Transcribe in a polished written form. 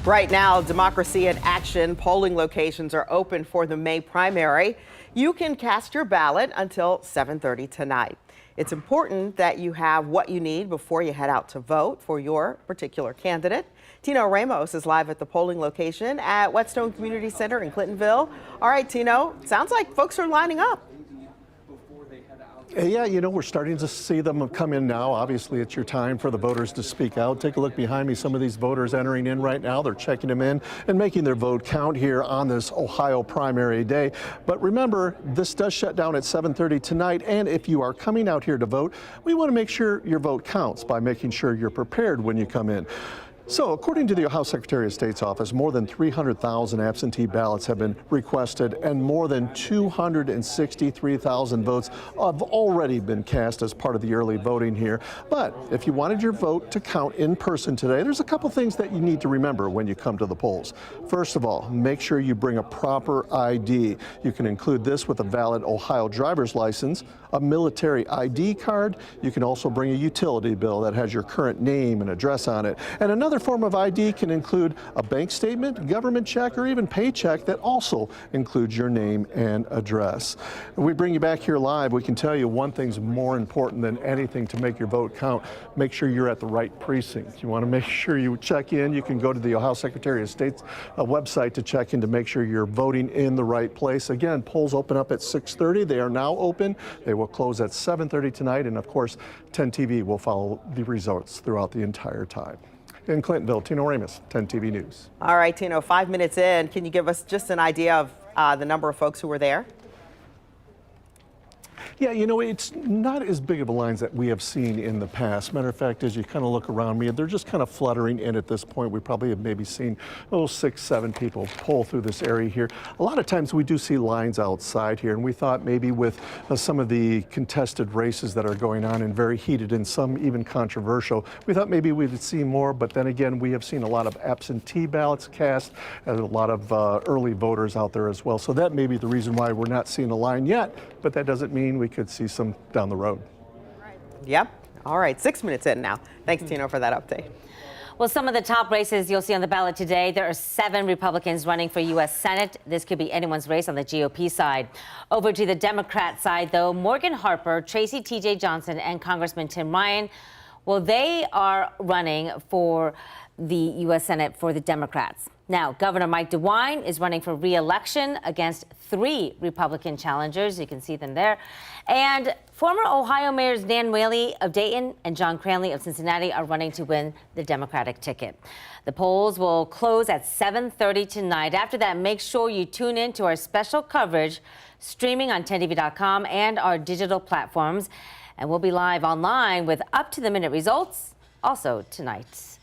Right now, Democracy in Action polling locations are open for the May primary. You can cast your ballot until 7:30 tonight. It's important that you have what you need before you head out to vote for your particular candidate. Tino Ramos is live at the polling location at Whetstone Community Center in Clintonville. All right, Tino, sounds like folks are lining up. Yeah, we're starting to see them come in now. Obviously, it's your time for the voters to speak out. Take a look behind me. Some of these voters entering in right now. They're checking them in and making their vote count here on this Ohio primary day. But remember, this does shut down at 7:30 tonight. And if you are coming out here to vote, we want to make sure your vote counts by making sure you're prepared when you come in. So, according to the Ohio Secretary of State's office, more than 300,000 absentee ballots have been requested, and more than 263,000 votes have already been cast as part of the early voting here. But if you wanted your vote to count in person today, there's a couple things that you need to remember when you come to the polls. First of all, make sure you bring a proper ID. You can include this with a valid Ohio driver's license, a military ID card. You can also bring a utility bill that has your current name and address on it. And another form of ID can include a bank statement, government check, or even paycheck that also includes your name and address. When we bring you back here live, we can tell you one thing's more important than anything to make your vote count. Make sure you're at the right precinct. You want to make sure you check in. You can go to the Ohio Secretary of State's website to check in to make sure you're voting in the right place. Again, polls open up at 6:30. They are now open. They will close at 7:30 tonight. And of course, 10 TV will follow the results throughout the entire time. In Clintonville, Tino Ramos, 10 TV News. All right, Tino, 5 minutes in, can you give us just an idea of the number of folks who were there? Yeah, it's not as big of a lines that we have seen in the past. Matter of fact, as you kind of look around me, they're just kind of fluttering in at this point. We probably have maybe seen 6, 7 people pull through this area here. A lot of times we do see lines outside here, and we thought maybe with some of the contested races that are going on and very heated and some even controversial, we thought maybe we would see more, but then again, we have seen a lot of absentee ballots cast and a lot of early voters out there as well. So that may be the reason why we're not seeing a line yet, but that doesn't mean we could see some down the road. Yep. All right, 6 minutes in now. Thanks, Tino, for that update. Well, some of the top races you'll see on the ballot today. There are 7 Republicans running for U.S. Senate. This could be anyone's race on the GOP side. Over to the Democrat side, though, Morgan Harper, Tracy T.J. Johnson, and Congressman Tim Ryan, well, they are running for the U.S. Senate for the Democrats. Now, Governor Mike DeWine is running for re-election against 3 Republican challengers. You can see them there. And former Ohio Mayors Dan Whaley of Dayton and John Cranley of Cincinnati are running to win the Democratic ticket. The polls will close at 7:30 tonight. After that, make sure you tune in to our special coverage streaming on 10tv.com and our digital platforms. And we'll be live online with up-to-the-minute results also tonight.